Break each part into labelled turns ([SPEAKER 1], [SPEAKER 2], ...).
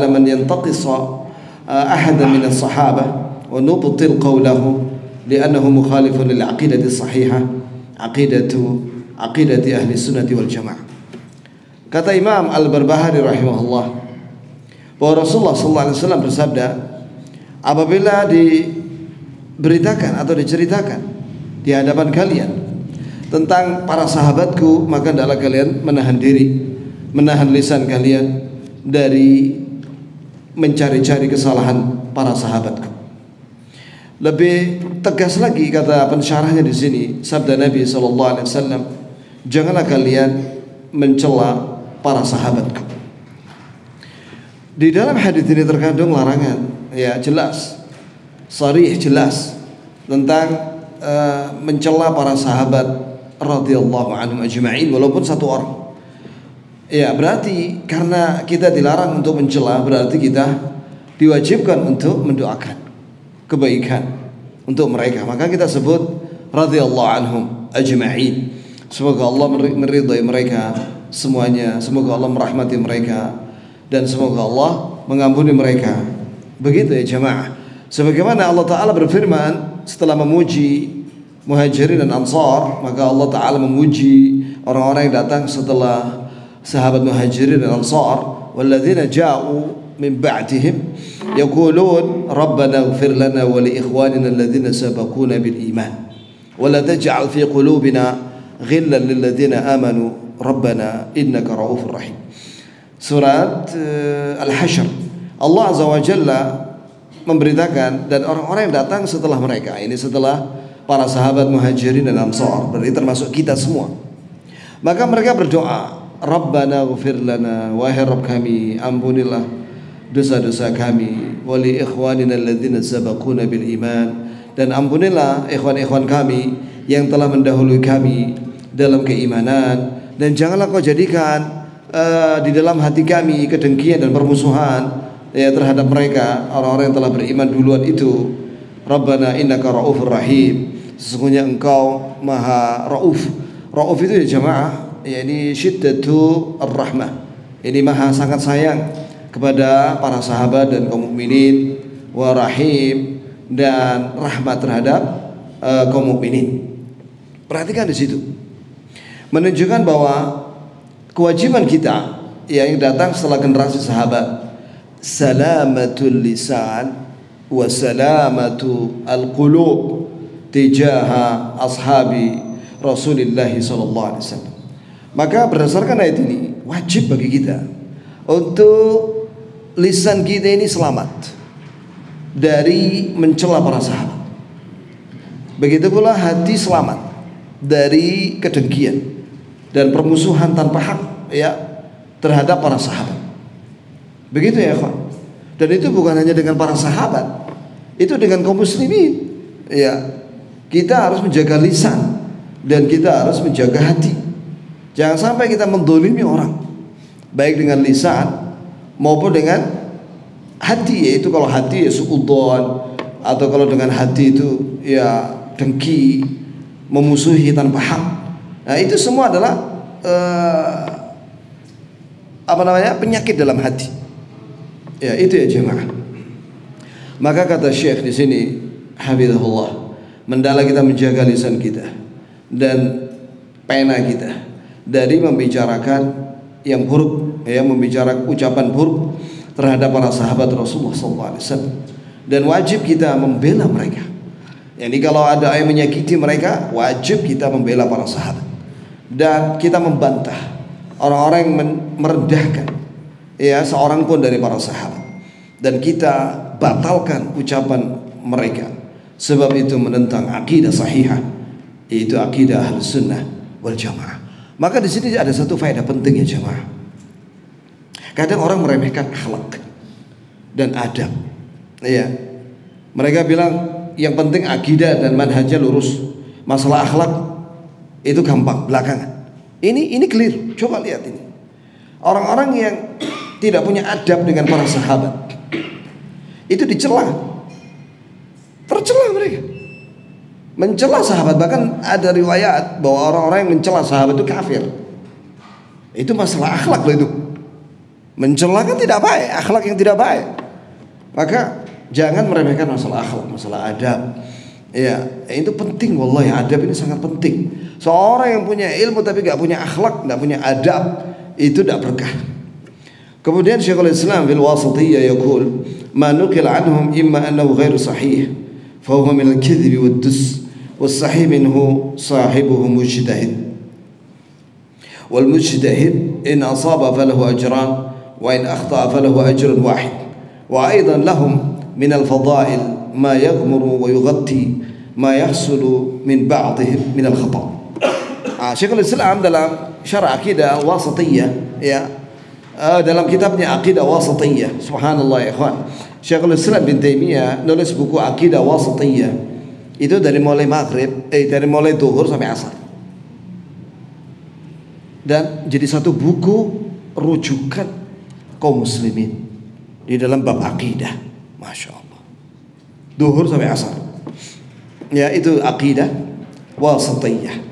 [SPEAKER 1] man yantaqisa ahadan min as-sahabah wa nubtil qawlahu li'annahu mukhalifun lil aqidati as-sahihah aqidati ahli sunnati wal jamaah. Kata Imam Al-Barbahari rahimahullah bahwa Rasulullah sallallahu alaihi wasallam bersabda, apabila diberitakan atau diceritakan di hadapan kalian tentang para sahabatku, maka hendaklah kalian menahan diri, menahan lisan kalian dari mencari-cari kesalahan para sahabatku. Lebih tegas lagi kata pensyarahnya di sini, sabda Nabi sallallahu alaihi wasallam, janganlah kalian mencela para sahabatku. Di dalam hadis ini terkandung larangan, ya jelas, sharih jelas tentang mencela para sahabat radhiyallahu anhum ajma'in walaupun satu orang. Ya, berarti karena kita dilarang untuk mencela, berarti kita diwajibkan untuk mendoakan kebaikan untuk mereka. Maka kita sebut radhiyallahu anhum ajma'in. Semoga Allah meridai mereka semuanya, semoga Allah merahmati mereka, dan semoga Allah mengampuni mereka. Begitu ya jamaah. Sebagaimana Allah Ta'ala berfirman setelah memuji Muhajirin dan Ansar, maka Allah Ta'ala memuji orang-orang yang datang setelah sahabat Muhajirin dan Ansar, walladzina ja'u min ba'dihim yaqulun rabbana ighfir lana wa li ikhwanina alladzina sabaquna bil iman wa la taj'al fi qulubina ghillan lil ladzina amanu rabbana innaka ra'ufur rahim. Surat Al-Hasyr. Allah Azza wa Jalla memberitakan, dan orang-orang yang datang setelah mereka, ini setelah para sahabat Muhajirin dan Ansar, berarti termasuk kita semua. Maka mereka berdoa, Rabbana ighfir lana, wahai Rabb kami, ampunilah dosa-dosa kami, wa li ikhwanina alladzina sabaquna bil iman, dan ampunilah ikhwan-ikhwan kami yang telah mendahului kami dalam keimanan, dan janganlah kau jadikan di dalam hati kami kedengkian dan permusuhan ya terhadap mereka, orang-orang yang telah beriman duluan itu. Rabbana innaka ra'ufur rahim, sesungguhnya engkau maha rauf. Rauf itu ya jamaah, yakni syiddatu ar-rahmah, ini maha sangat sayang kepada para sahabat dan kaum mukminin, wa rahim, dan rahmat terhadap kaum mukminin. Perhatikan di situ, menunjukkan bahwa kewajiban kita yang datang setelah generasi sahabat, salamatul lisan wa salamatu al-qulub tijaha ashabi Rasulullah sallallahu alaihi wasallam. Maka berdasarkan ayat ini, wajib bagi kita untuk lisan kita ini selamat dari mencela para sahabat. Begitu pula hati selamat dari kedengkian dan permusuhan tanpa hak ya terhadap para sahabat. Begitu ya, kawan. Dan itu bukan hanya dengan para sahabat, itu dengan kaum muslimin. Ya, kita harus menjaga lisan dan kita harus menjaga hati. Jangan sampai kita mendolimi orang, baik dengan lisan maupun dengan hati. Yaitu kalau hati ya suudzon, atau kalau dengan hati itu ya dengki, memusuhi tanpa hak. Nah, itu semua adalah penyakit dalam hati. Ya, itu ya jemaah. Maka kata Syekh di sini, hafizahullah, hendaklah kita menjaga lisan kita dan pena kita dari membicarakan yang buruk, ya, membicarakan ucapan buruk terhadap para sahabat Rasulullah SAW. Dan wajib kita membela mereka. Yani kalau ada yang menyakiti mereka, wajib kita membela para sahabat. Dan kita membantah orang-orang yang merendahkan ya seorang pun dari para sahabat, dan kita batalkan ucapan mereka, sebab itu menentang akidah sahihah, yaitu akidah Ahlus Sunnah wal Jamaah. Maka di sini ada satu faedah penting ya jemaah. Kadang orang meremehkan akhlak dan adab. Ya, mereka bilang yang penting akidah dan manhajnya lurus, masalah akhlak itu gampang belakangan. Ini clear. Coba lihat ini. Orang-orang yang tidak punya adab dengan para sahabat itu dicela, tercela mereka, mencela sahabat. Bahkan ada riwayat bahwa orang-orang yang mencela sahabat itu kafir. Itu masalah akhlak loh itu. Mencela kan tidak baik, akhlak yang tidak baik. Maka jangan meremehkan masalah akhlak, masalah adab. Ya, itu penting wallahi, adab ini sangat penting. Seorang yang punya ilmu tapi gak punya akhlak, gak punya adab, itu tidak berkah. Kemudian Syekhul Islam fil Wasithiyah yaqul, "Ma nuqila anhum imma annahu ghairu sahih, fa huwa min al-kadhib wad-dus, was-sahih minhu sahibuhu mujtahid. Wal mujtahid in asaba falahu ajran, wa in akhta'a falahu ajrun wahid. Wa aidan lahum min al-fada'il ma yaghmuru wa yughatti ma yahsulu min ba'dihim min al-khata'." Syekhul Islam dalam Syarah Aqidah Al-Wasithiyah, ya, dalam kitabnya Aqidah Wasithiyah, subhanallah ya ikhwan, Syekhul Islam bin Taimiyah nulis buku Aqidah Wasithiyah itu dari mulai maghrib, dari mulai zuhur sampai asar, dan jadi satu buku rujukan kaum muslimin di dalam bab akidah, masya Allah, zuhur sampai asar, ya, itu Aqidah Wasithiyah.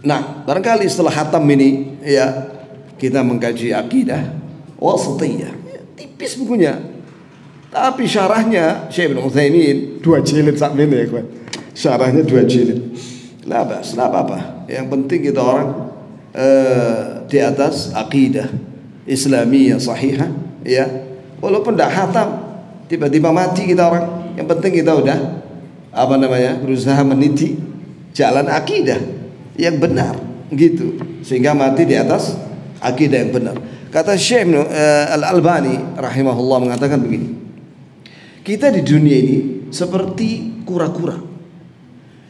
[SPEAKER 1] Nah, barangkali setelah khatam ini, ya, kita mengkaji akidah Wasithiyah, ya, tipis bukunya, tapi syarahnya Syekh Ibnu Utsaimin 2 jilid sampai ini ya kawan. Syarahnya 2 jilid. Lah bas, lah apa-apa. Yang penting kita orang di atas akidah Islamiyah sahihah, ya. Walaupun dah khatam, tiba-tiba mati kita orang, yang penting kita udah berusaha meniti jalan akidah yang benar gitu, sehingga mati di atas akidah yang benar. Kata Syekh Al-Albani rahimahullah mengatakan begini, kita di dunia ini seperti kura-kura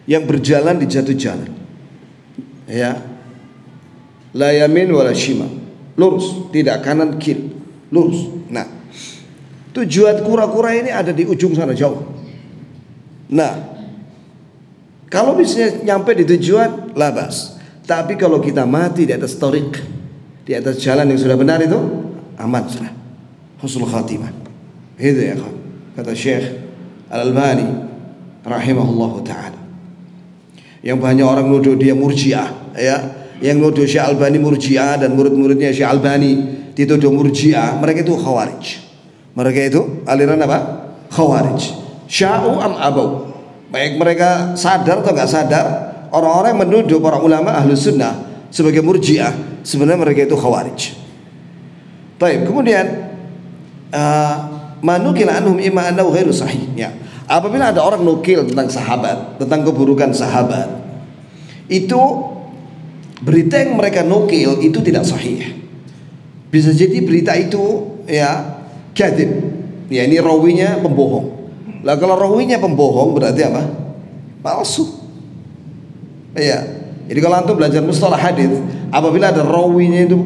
[SPEAKER 1] yang berjalan di jatuh jalan, ya, la yamin wala shimal, lurus, tidak kanan kiri, lurus. Nah, tujuan kura-kura ini ada di ujung sana jauh. Nah, kalau bisa nyampe di tujuan, labas. Tapi kalau kita mati di atas tariq, di atas jalan yang sudah benar, itu aman sudah, husnul khatimah. Itu ya kan, kata Syekh Al-Albani rahimahullah ta'ala. Yang banyak orang nuduh dia murji'ah, ya, yang nuduh Syekh Al-Albani murji'ah dan murid-muridnya Syekh Al-Albani dituduh murji'ah, mereka itu khawarij. Mereka itu aliran apa? Khawarij. Sya'u am abau, baik mereka sadar atau nggak sadar, orang-orang yang menuduh para ulama ahlu sunnah sebagai murji'ah, sebenarnya mereka itu khawarij. Baik, kemudian manukil anhum imma annahu ghairu sahih, ya. Apabila ada orang nukil tentang sahabat, tentang keburukan sahabat, itu berita yang mereka nukil itu tidak sahih. Bisa jadi berita itu, ya, kadzib, ya, ini rawinya pembohong. Lah kalau rawinya pembohong berarti apa? Palsu. Iya. Jadi kalau antum belajar mustalah hadis, apabila ada rawinya itu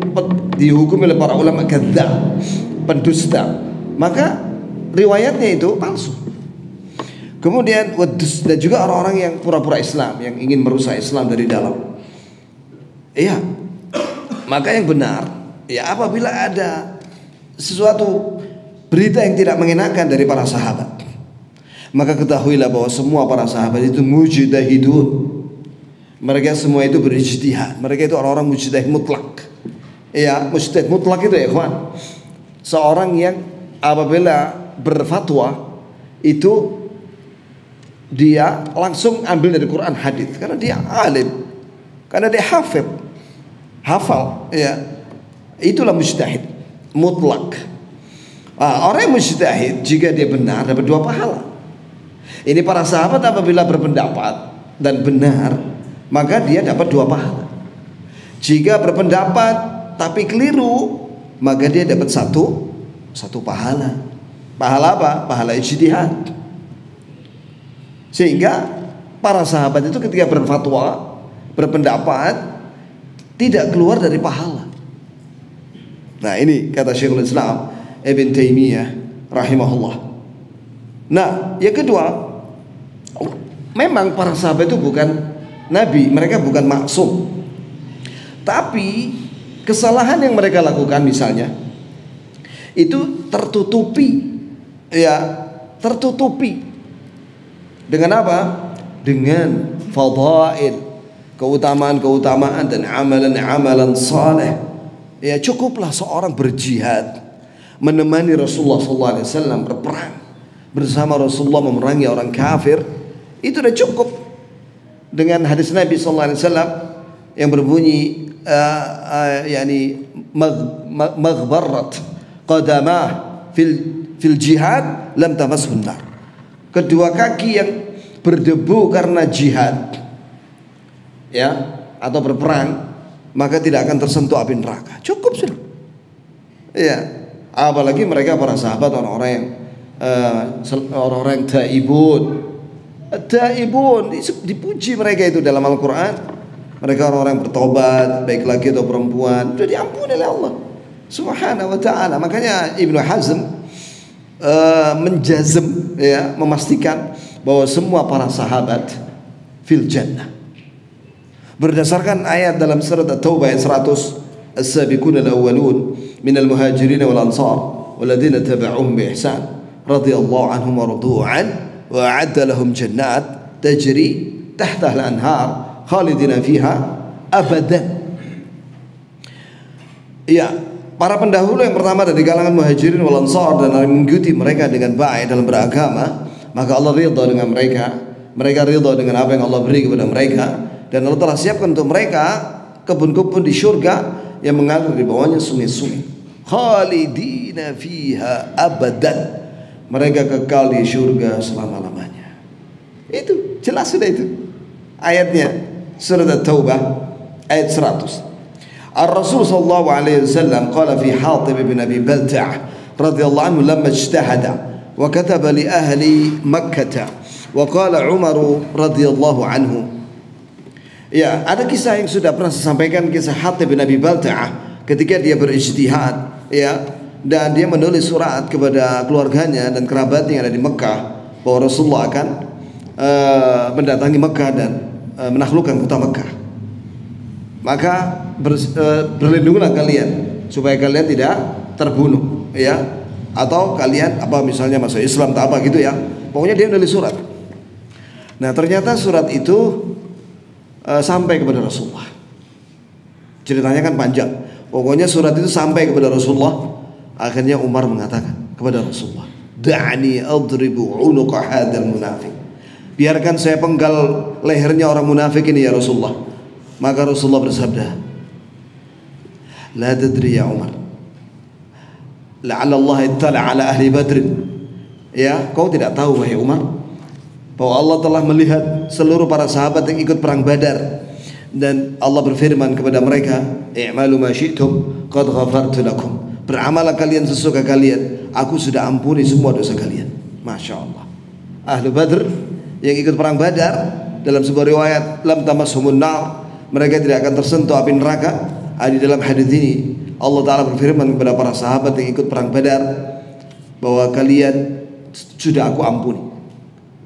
[SPEAKER 1] dihukum oleh para ulama kadzdzab, pendusta, maka riwayatnya itu palsu. Kemudian dan juga orang-orang yang pura-pura Islam, yang ingin merusak Islam dari dalam. Iya. Maka yang benar, ya, apabila ada sesuatu berita yang tidak mengenakan dari para sahabat, maka ketahuilah bahwa semua para sahabat itu mujtahidun. Mereka semua itu berijtihad. Mereka itu orang-orang mujtahid mutlak. Ya, mujtahid mutlak itu ya kawan, seorang yang apabila berfatwa itu dia langsung ambil dari Quran hadis, karena dia alim, karena dia hafal, ya. Itulah mujtahid mutlak. Orang yang mujtahid jika dia benar dapat 2 pahala. Ini para sahabat apabila berpendapat dan benar, maka dia dapat 2 pahala. Jika berpendapat tapi keliru, maka dia dapat satu pahala. Pahala apa? Pahala ijtihad. Sehingga para sahabat itu ketika berfatwa, berpendapat, tidak keluar dari pahala. Nah, ini kata Syekhul Islam Ibn Taimiyah rahimahullah. Nah, yang kedua, memang para sahabat itu bukan nabi, mereka bukan maksum. Tapi kesalahan yang mereka lakukan misalnya itu tertutupi, ya, tertutupi dengan apa? Dengan fadail, keutamaan-keutamaan dan amalan-amalan saleh, Ya cukuplah seorang berjihad, menemani Rasulullah SAW berperang bersama Rasulullah memerangi orang kafir, itu sudah cukup. Dengan hadis Nabi SAW yang berbunyi yani maghbarat qadamah fil jihad lam tamassun nar. Kedua kaki yang berdebu karena jihad, ya, atau berperang, maka tidak akan tersentuh api neraka. Cukup sudah. Ya, apalagi mereka para sahabat orang-orang yang taibun, dipuji mereka itu dalam Al-Quran. Mereka orang-orang yang bertobat, baik laki atau perempuan, sudah diampuni oleh Allah Subhanahu wa ta'ala. Makanya Ibnu Hazm menjazm, ya, memastikan bahwa semua para sahabat fil jannah berdasarkan ayat dalam surat At-Taubah ayat 100, as-sabiquna al-awwalun minal muhajirin wal ansar walladzina tabauhum bi ihsan radhiyallahu anhum wa radu an wa a'adda lahum jannat tajri tahtaha al-anhar khalidina fiha abadan. Ya, para pendahulu yang pertama dari kalangan muhajirin wal ansar dan mengikuti mereka dengan baik dalam beragama, maka Allah ridha dengan mereka. Mereka ridha dengan apa yang Allah beri kepada mereka, dan Allah telah siapkan untuk mereka kebun-kebun di surga yang mengalir di bawahnya sungai-sungai. Khalidina fiha abadan. Mereka kekal di surga selama-lamanya. Itu jelas sudah itu ayatnya, surat At-Taubah ayat 100. Ar-Rasul sallallahu alaihi wasallam qala fi Hatib bin Abi Balta'ah radhiyallahu anhu lamma ijtahada wa kataba li ahli Makkah wa qala Umar radhiyallahu anhu. Ya, ada kisah yang sudah pernah saya sampaikan, kisah Hatib bin Abi Balta'ah ketika dia berijtihad, ya, dan dia menulis surat kepada keluarganya dan kerabatnya yang ada di Mekah bahwa Rasulullah akan mendatangi Mekah dan menaklukkan kota Mekah. Maka berlindunglah kalian supaya kalian tidak terbunuh, ya, atau kalian misalnya masuk Islam atau apa gitu, ya. Pokoknya dia menulis surat. Nah, ternyata surat itu sampai kepada Rasulullah. Ceritanya kan panjang. Pokoknya surat itu sampai kepada Rasulullah. Akhirnya Umar mengatakan kepada Rasulullah, "Da'ani adribu 'unuqa hadzal munafiq." Biarkan saya penggal lehernya orang munafik ini ya Rasulullah. Maka Rasulullah bersabda, "La tadri ya Umar, la'alla Allah ittala 'ala ahli Badr." Ya, kau tidak tahu wahai Umar bahwa Allah telah melihat seluruh para sahabat yang ikut perang Badar, dan Allah berfirman kepada mereka, "I'malu ma syi'tum qad ghafartu lakum." Beramallah kalian sesuka kalian, aku sudah ampuni semua dosa kalian. Masya Allah. Ahlu Badr yang ikut perang Badar, dalam sebuah riwayat lam tamassumun nar, mereka tidak akan tersentuh api neraka. Di dalam hadis ini Allah Ta'ala berfirman kepada para sahabat yang ikut perang Badar bahwa kalian sudah aku ampuni.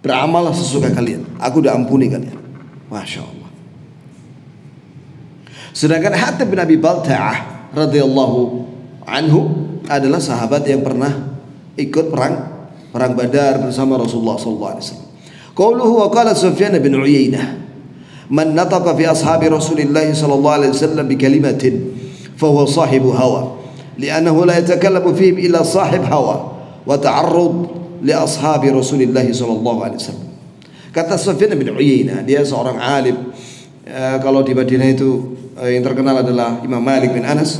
[SPEAKER 1] Beramallah sesuka kalian, aku sudah ampuni kalian. Masya Allah. Sedangkan Hatib bin Abi Balta'ah radhiyallahu anhu adalah sahabat yang pernah ikut perang Badar bersama Rasulullah sallallahu alaihi wasallam. Qauluhu wa qala Sufyan bin Uyainah, "Man nataqa fi ashabi Rasulillah sallallahu alaihi wasallam bi kalimatin fa huwa sahibu hawa, li'annahu la yatakallamu fihim illa sahib hawa wa ta'arrud li ashabi Rasulillah sallallahu alaihi wasallam." Kata Sufyan bin Uyainah, dia seorang alim. Kalau di Madinah itu yang terkenal adalah Imam Malik bin Anas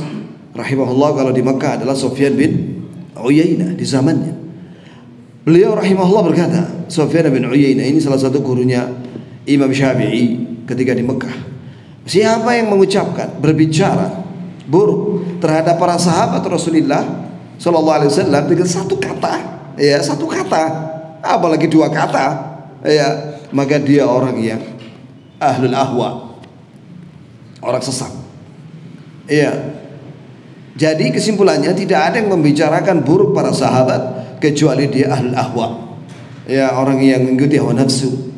[SPEAKER 1] rahimahullah. Kalau di Makkah adalah Sufyan bin Uyainah di zamannya. Beliau rahimahullah berkata, Sufyan bin Uyainah ini salah satu gurunya Imam Syafi'i ketika di Makkah. Siapa yang mengucapkan, berbicara buruk terhadap para sahabat Rasulullah sallallahu alaihi wasallam dengan satu kata, ya, satu kata, apalagi dua kata, ya, maka dia orang yang ahlul ahwa, orang sesat. Ya. Jadi kesimpulannya tidak ada yang membicarakan buruk para sahabat kecuali dia ahlul ahwa, ya, orang yang mengikuti hawa nafsu,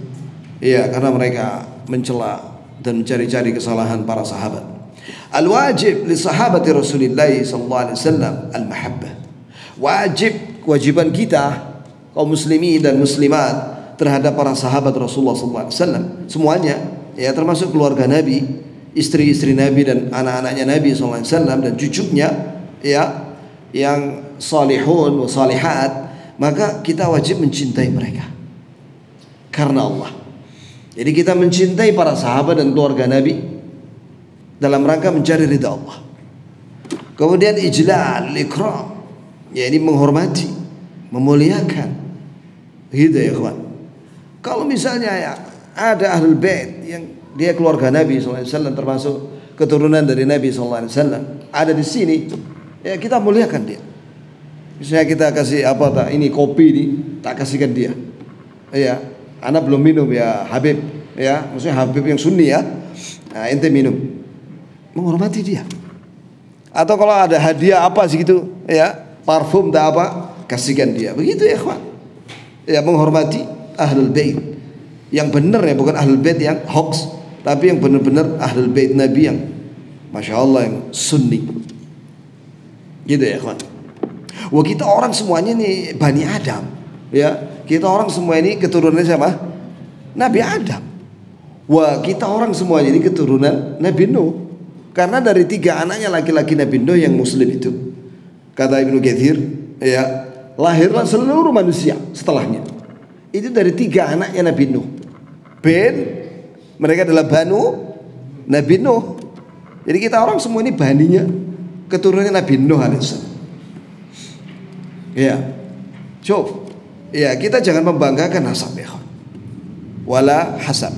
[SPEAKER 1] ya, karena mereka mencela dan mencari-cari kesalahan para sahabat. Al-wajib li sahabati Rasulillah sallallahu alaihi wasallam al-mahabbah. Kewajiban kita kaum muslimin dan muslimat terhadap para sahabat Rasulullah sallallahu alaihi wasallam semuanya, ya, termasuk keluarga Nabi, istri-istri Nabi dan anak-anaknya Nabi SAW dan cucunya, ya, yang salihun wa salihat, maka kita wajib mencintai mereka karena Allah. Jadi kita mencintai para sahabat dan keluarga Nabi dalam rangka mencari ridha Allah. Kemudian ijlal, ikram, ya, ini menghormati, memuliakan, gitu ya kawan. Kalau misalnya ya ada ahlul bait yang dia keluarga Nabi SAW, termasuk keturunan dari Nabi SAW, ada di sini, ya kita muliakan dia. Misalnya kita kasih apa tak, ini kopi ini tak kasihkan dia, ya, anak belum minum ya Habib, ya, maksudnya Habib yang sunni ya, nah, ente minum, menghormati dia. Atau kalau ada hadiah apa sih gitu, ya, parfum tak apa, kasihkan dia, begitu ya kawan. Ya, menghormati ahlul bait yang benar, ya, bukan ahlul bait yang hoax, tapi yang benar-benar ahlul bait Nabi yang masya Allah, yang sunni, gitu ya kawan. Wah, kita orang semuanya nih Bani Adam, ya, kita orang semua ini keturunannya siapa? Nabi Adam. Wah, kita orang semuanya ini keturunan Nabi Nuh, karena dari 3 anaknya laki-laki Nabi Nuh yang muslim itu, kata Ibnu Katsir, ya, lahirlah seluruh manusia setelahnya itu dari 3 anaknya Nabi Nuh. Mereka adalah Banu Nabi Nuh. Jadi kita orang semua ini baninya, keturunan Nabi Nuh alaihissalam. Ya, coba, ya, kita jangan membanggakan nasab, ya, wala hasab,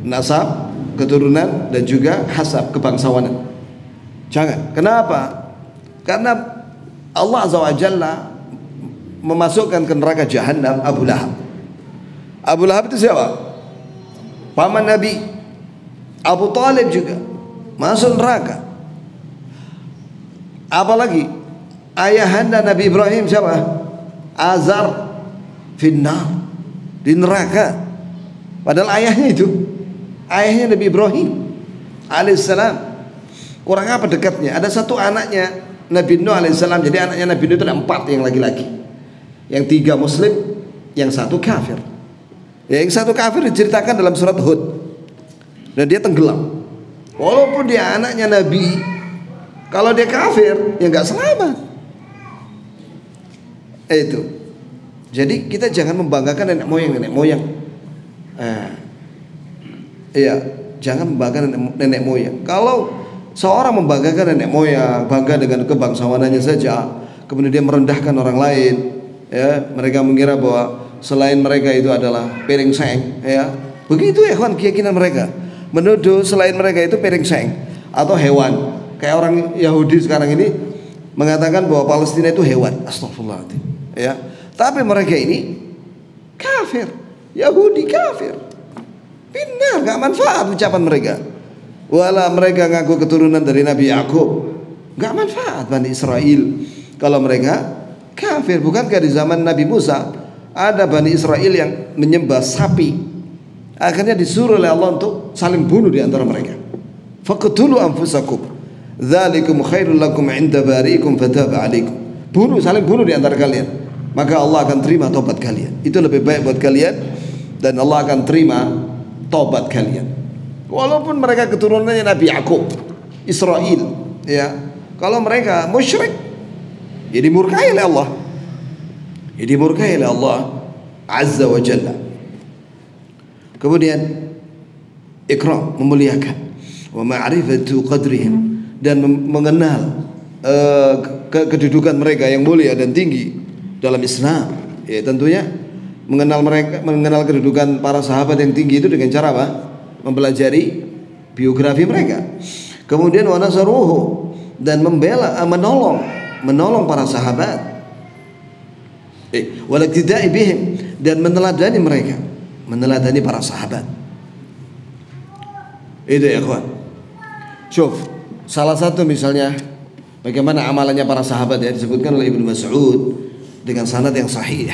[SPEAKER 1] nasab, keturunan, dan juga hasab, kebangsawanan. Jangan. Kenapa? Karena Allah Azza wa Jalla memasukkan ke neraka Jahannam Abu Lahab. Abu Lahab itu siapa? Paman Nabi. Abu Talib juga masuk neraka. Apalagi ayahanda Nabi Ibrahim siapa? Azar finnar, di neraka. Padahal ayahnya itu, ayahnya Nabi Ibrahim alaihissalam. Kurang apa dekatnya? Ada satu anaknya Nabi Nuh alaihissalam. Jadi anaknya Nabi Nuh itu ada 4 yang laki-laki, yang 3 muslim, yang 1 kafir. Ya, yang 1 kafir diceritakan dalam surat Hud, dan dia tenggelam. Walaupun dia anaknya Nabi, kalau dia kafir ya nggak selamat. Itu. Jadi kita jangan membanggakan nenek moyang. Iya, jangan membanggakan nenek moyang. Kalau seorang membanggakan nenek moyang, bangga dengan kebangsawanannya saja, kemudian dia merendahkan orang lain, ya, mereka mengira bahwa selain mereka itu adalah piring seng, ya, begitu ya kawan keyakinan mereka, menuduh selain mereka itu piring seng atau hewan. Kayak orang Yahudi sekarang ini mengatakan bahwa Palestina itu hewan, astagfirullahaladzim, ya. Tapi mereka ini kafir, Yahudi kafir, benar, gak manfaat ucapan mereka. Wala mereka ngaku keturunan dari Nabi Yakub, gak manfaat Bani Israel kalau mereka kafir. Bukankah di zaman Nabi Musa ada Bani Israel yang menyembah sapi, akhirnya disuruh oleh Allah untuk saling bunuh di antara mereka. Faqtulu anfusakum dzalikum khairul lakum 'inda bariikum fataba 'alaikum. Saling bunuh di antara kalian, maka Allah akan terima tobat kalian. Itu lebih baik buat kalian, dan Allah akan terima tobat kalian. Walaupun mereka keturunannya Nabi Yakub, Israel, ya, kalau mereka musyrik, ya dimurkai oleh Allah. Ya dimurkai oleh Allah Azza wa Jalla. Kemudian ikram, memuliakan, wa ma'rifatu qadrihim, dan mengenal kedudukan mereka yang mulia dan tinggi dalam Islam. Ya, tentunya mengenal kedudukan para sahabat yang tinggi itu dengan cara apa? Mempelajari biografi mereka. Kemudian wa nasaruhu, dan menolong para sahabat. Walaktidai bihim, dan meneladani mereka, meneladani para sahabat. Itu ya kawan. Syuf, salah satu misalnya bagaimana amalannya para sahabat, ya, disebutkan oleh Ibnu Mas'ud dengan sanad yang sahih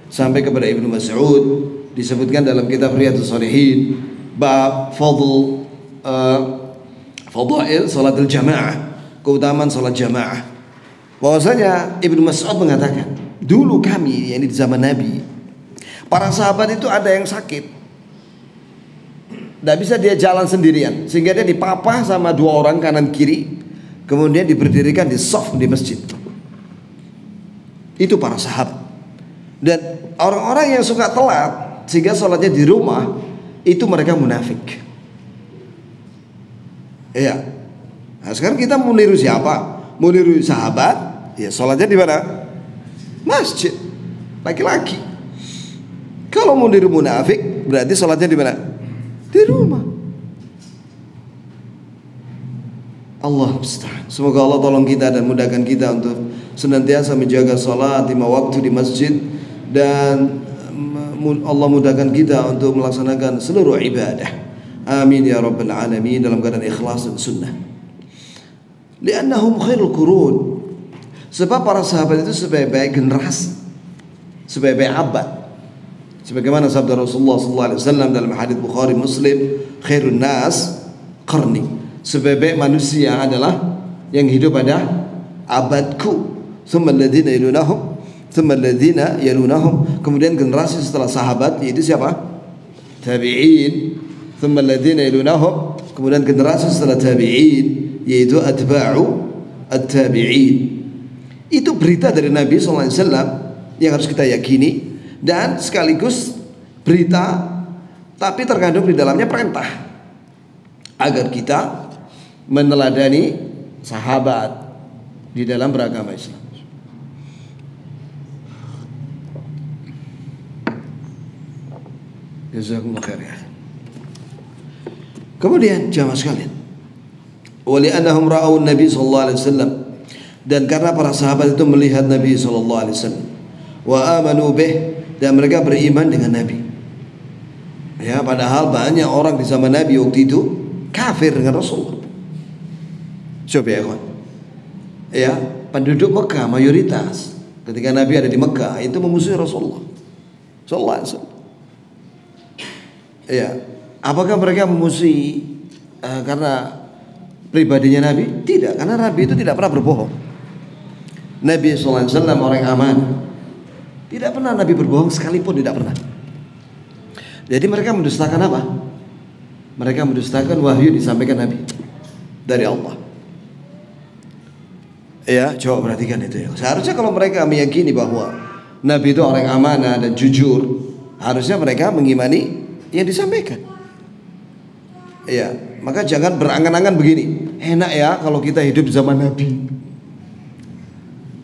[SPEAKER 1] sampai kepada Ibnu Mas'ud, disebutkan dalam kitab Riyadhus Shalihin bab fadail salatul jamaah, keutamaan salat jamaah. Bahwasanya Ibnu Mas'ud mengatakan, dulu kami, yakni di zaman Nabi, para sahabat itu ada yang sakit, Tidak bisa dia jalan sendirian, sehingga dia dipapah sama dua orang kanan kiri, kemudian diberdirikan di saf di masjid. Itu para sahabat. Dan orang-orang yang suka telat sehingga sholatnya di rumah, itu mereka munafik. Iya. Nah, sekarang kita mau niru siapa? Mau niru sahabat? Ya sholatnya di mana? Masjid. Laki-laki. Kalau mau niru munafik, berarti sholatnya di mana? Di rumah. Allah musta'an. Semoga Allah tolong kita dan mudahkan kita untuk senantiasa menjaga salat 5 waktu di masjid, dan Allah mudahkan kita untuk melaksanakan seluruh ibadah. Amin ya rabbal alamin, dalam keadaan ikhlas dan sunnah. Li'annahum khairul qurun. Sebab para sahabat itu sebaik-baik generasi, sebaik-baik abad. Sebagaimana sabda Rasulullah SAW dalam hadits Bukhari Muslim, khairun nas qarni. Sebaik-baik manusia adalah yang hidup pada abadku. Tsumma alladziina yalunahum, tsumma alladziina yalunahum. Kemudian generasi setelah sahabat yaitu siapa? Tabi'in. Tsumma alladziina yalunahum. Kemudian generasi setelah tabi'in yaitu atba'u at-tabi'in. Itu berita dari Nabi SAW yang harus kita yakini, dan sekaligus berita tapi terkandung di dalamnya perintah agar kita meneladani sahabat di dalam beragama Islam. Jazakumullah khair ya. Kemudian jamaah sekalian, wali annahum ra'au Nabi sallallahu alaihi wasallam, dan karena para sahabat itu melihat Nabi sallallahu alaihi wasallam, wa amanu bih, dan mereka beriman dengan Nabi. Ya, padahal banyak orang di zaman Nabi waktu itu kafir dengan Rasul. Coba ya kawan. Ya, penduduk Mekah mayoritas ketika Nabi ada di Mekah itu memusuhi Rasulullah sallallahu alaihi wasallam. Ya, apakah mereka memusuhi karena pribadinya Nabi? Tidak, karena Nabi itu tidak pernah berbohong. Nabi sallallahu alaihi wasallam orang aman. Tidak pernah Nabi berbohong sekalipun, tidak pernah. Jadi mereka mendustakan apa? Mereka mendustakan wahyu disampaikan Nabi dari Allah. Ya, coba perhatikan itu ya. Seharusnya kalau mereka meyakini bahwa Nabi itu orang amanah dan jujur, harusnya mereka mengimani yang disampaikan. Ya, maka jangan berangan-angan begini. Enak ya kalau kita hidup di zaman Nabi.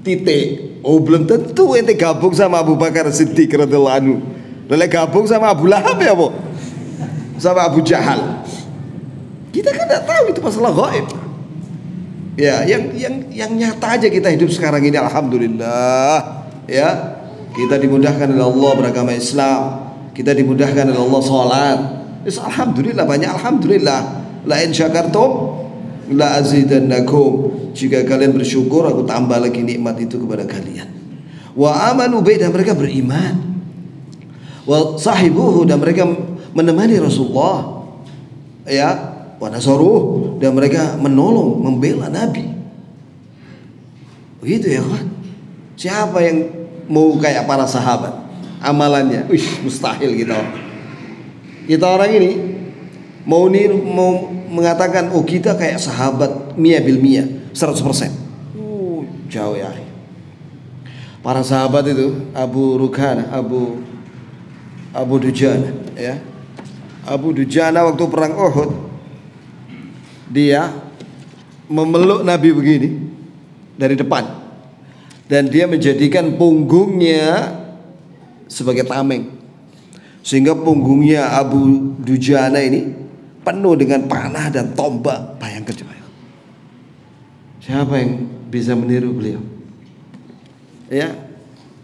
[SPEAKER 1] Titik. Oh, belum tentu ente gabung sama Abu Bakar Siddiq radhiyallahu anhu. Lalu gabung sama Abu Lahab ya, Bu? Sama Abu Jahal. Kita kan tidak tahu, itu masalah gaib. Ya, yang nyata aja kita hidup sekarang ini, alhamdulillah. Ya, kita dimudahkan oleh Allah beragama Islam. Kita dimudahkan oleh Allah salat. Alhamdulillah, banyak alhamdulillah. La in syakartum la azidannakum. Jika kalian bersyukur, aku tambah lagi nikmat itu kepada kalian. Wa amanu bi, dan mereka beriman. Wa sahibuhu, dan mereka menemani Rasulullah. Ya, wa nasaruh, dan mereka menolong, membela Nabi. Begitu ya kan? Siapa yang mau kayak para sahabat? Amalannya, mustahil kita. Kita orang ini mau mengatakan, oh kita kayak sahabat mia bil mia, 100%. Jauh ya. Para sahabat itu Abu Rukana, Abu Dujana, ya. Abu Dujana waktu perang Uhud, dia memeluk Nabi begini dari depan, dan dia menjadikan punggungnya sebagai tameng, sehingga punggungnya Abu Dujana ini penuh dengan panah dan tombak. Bayangkan coba. Siapa yang bisa meniru beliau? Ya,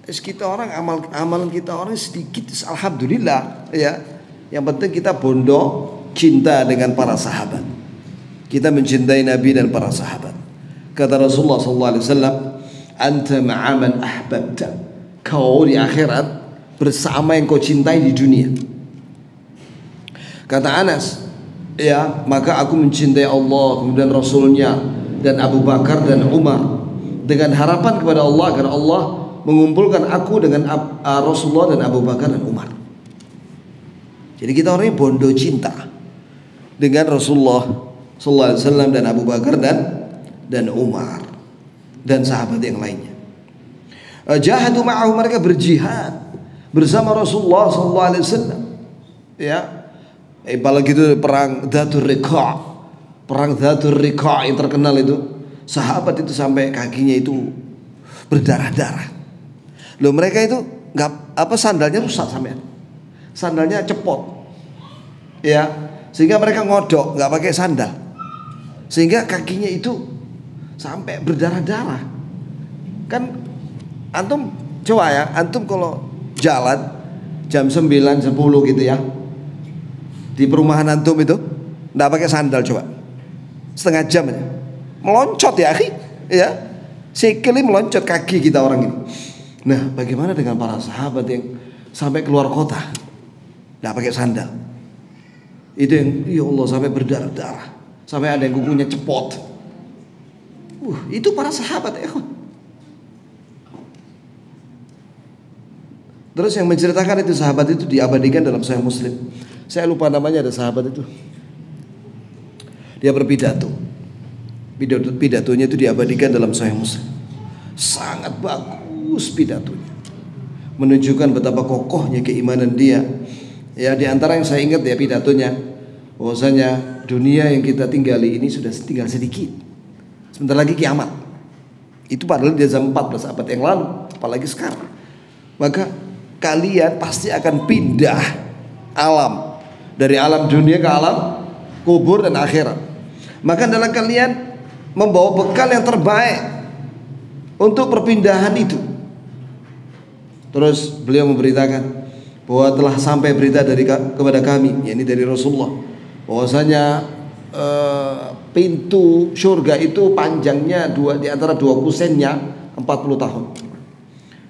[SPEAKER 1] kita orang amalan kita orang sedikit, alhamdulillah. Ya, yang penting kita bondo cinta dengan para sahabat. Kita mencintai Nabi dan para sahabat. Kata Rasulullah SAW, anta ma'aman ahbabta. Kau di akhirat bersama yang kau cintai di dunia. Kata Anas, ya, maka aku mencintai Allah, kemudian Rasulnya, dan Abu Bakar dan Umar, dengan harapan kepada Allah agar Allah mengumpulkan aku dengan Rasulullah dan Abu Bakar dan Umar. Jadi kita orangnya bondo cinta. dengan Rasulullah sallallahu alaihi wasallam dan Abu Bakar dan Umar dan sahabat yang lainnya. Jahadu ma'ahu, mereka berjihad bersama Rasulullah sallallahu alaihi wasallam. Ya. Apalagi itu perang Dzatur Riqa'. Perang Dzatur Riqa' yang terkenal itu, sahabat itu sampai kakinya itu berdarah-darah. Loh, mereka itu enggak sandalnya rusak sampean. Sandalnya cepot. Ya, sehingga mereka ngodok enggak pakai sandal. Sehingga kakinya itu sampai berdarah-darah. Kan antum coba ya, antum kalau jalan jam 9, 10 gitu ya, di perumahan antum itu enggak pakai sandal, coba setengah jam aja meloncat ya akhi, ya sikili meloncat kaki kita orang ini. Nah, bagaimana dengan para sahabat yang sampai keluar kota enggak pakai sandal? Itu yang ya Allah sampai berdarah-darah, sampai ada yang kukunya cepot. Itu para sahabat ya. Terus yang menceritakan itu sahabat itu diabadikan dalam Sahih Muslim. Saya lupa namanya, ada sahabat itu. Dia berpidato. Pidatonya itu diabadikan dalam Sahih Muslim. Sangat bagus pidatonya. Menunjukkan betapa kokohnya keimanan dia. Ya, di antara yang saya ingat ya pidatonya, bahwasanya dunia yang kita tinggali ini sudah tinggal sedikit. Sebentar lagi kiamat. Itu padahal di zaman 14 abad yang lalu, apalagi sekarang. Maka kalian pasti akan pindah alam, dari alam dunia ke alam kubur dan akhirat. Maka adalah kalian membawa bekal yang terbaik untuk perpindahan itu. Terus beliau memberitakan bahwa telah sampai berita kepada kami, yakni dari Rasulullah, bahwasanya pintu surga itu panjangnya di antara dua kusennya 40 tahun.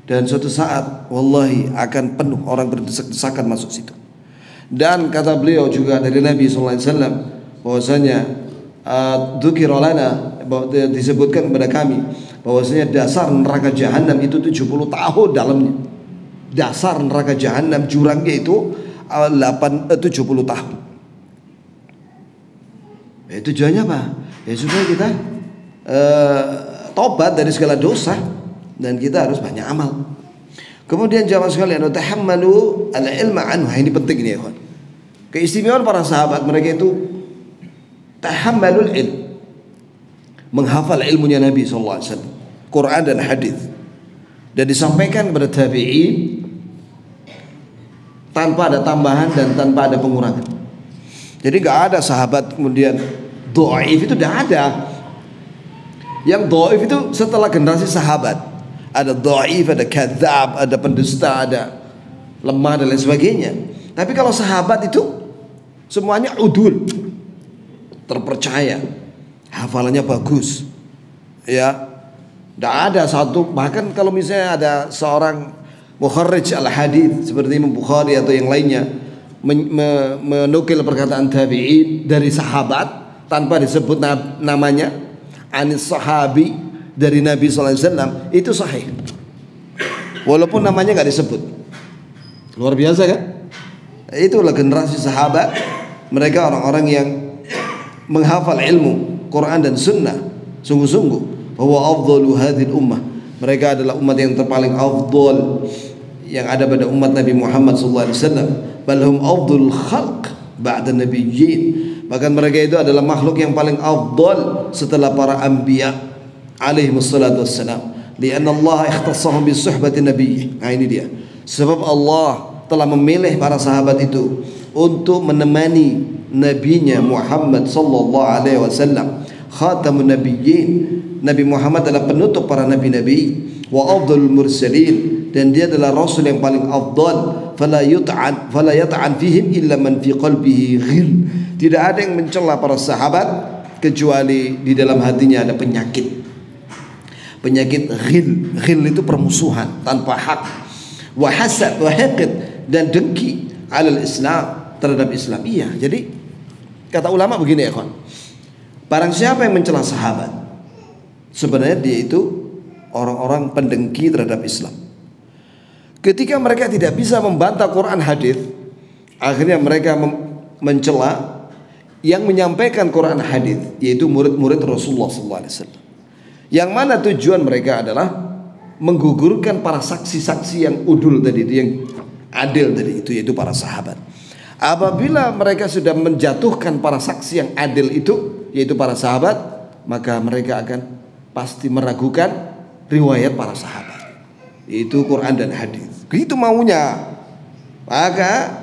[SPEAKER 1] Dan suatu saat wallahi akan penuh orang berdesak-desakan masuk situ. Dan kata beliau juga dari Nabi sallallahu alaihi wasallam bahwasanya dzukira lana, disebutkan kepada kami bahwasanya dasar neraka jahanam itu 70 tahun dalamnya. Dasar neraka jahanam jurangnya itu 70 tahun. Tujuannya apa? Ya supaya kita tobat dari segala dosa dan kita harus banyak amal. Kemudian jamaah sekalian, tahammalu al-ilma anhu. Ini penting ini ya, kawan. Keistimewaan para sahabat, mereka itu tahammalul ilm, menghafal ilmunya Nabi sallallahu alaihi wasallam, Quran dan hadis, dan disampaikan kepada tabi'in tanpa ada tambahan dan tanpa ada pengurangan. Jadi enggak ada sahabat kemudian dhaif, itu tidak ada. Yang dhaif itu setelah generasi sahabat. Ada dhaif, ada kadzab, ada pendusta, ada lemah dan lain sebagainya. Tapi kalau sahabat itu semuanya udul, terpercaya, hafalannya bagus. Ya, tidak ada satu, bahkan kalau misalnya ada seorang mukharrij al-hadits seperti Imam Bukhari atau yang lainnya menukil perkataan tabi'in dari sahabat tanpa disebut namanya, anis sahabi, dari Nabi sallallahu alaihi wasallam, itu sahih. Walaupun namanya enggak disebut. Luar biasa kan? Itulah generasi sahabat. Mereka orang-orang yang menghafal ilmu Quran dan sunnah sungguh-sungguh. Bahwa afdalu hadhil ummah, mereka adalah umat yang terpaling afdal yang ada pada umat Nabi Muhammad sallallahu alaihi wasallam. Bal hum afdalul khalq ba'da nabiyyin. Bahkan mereka itu adalah makhluk yang paling afdal setelah para anbiya alaihi wassalatu wassalam, lianna Allah ikhtassahum bi suhbati nabiyyi. Nah ini dia, sebab Allah telah memilih para sahabat itu untuk menemani nabinya Muhammad sallallahu alaihi wasallam, khatamun nabiyyin. Nabi Muhammad adalah penutup para nabi-nabi, wa afdalul mursalin, dan dia adalah rasul yang paling afdal. Fala yata'an fihim illa man fi qalbihi ghil. Tidak ada yang mencela para sahabat kecuali di dalam hatinya ada penyakit ghil. Ghil itu permusuhan tanpa hak, wa hasad wa hiqd, dan dengki alal Islam, terhadap Islam. Iya, jadi kata ulama begini ya kawan, barang siapa yang mencela sahabat, sebenarnya dia itu orang-orang pendengki terhadap Islam. Ketika mereka tidak bisa membantah Quran hadis, akhirnya mereka mencela, yang menyampaikan Quran hadis, yaitu murid-murid Rasulullah SAW. Yang mana tujuan mereka adalah menggugurkan para saksi-saksi yang udul tadi, yang adil tadi itu, yaitu para sahabat. Apabila mereka sudah menjatuhkan para saksi yang adil itu, yaitu para sahabat, maka mereka akan pasti meragukan riwayat para sahabat, yaitu Quran dan hadis. Begitu maunya. Maka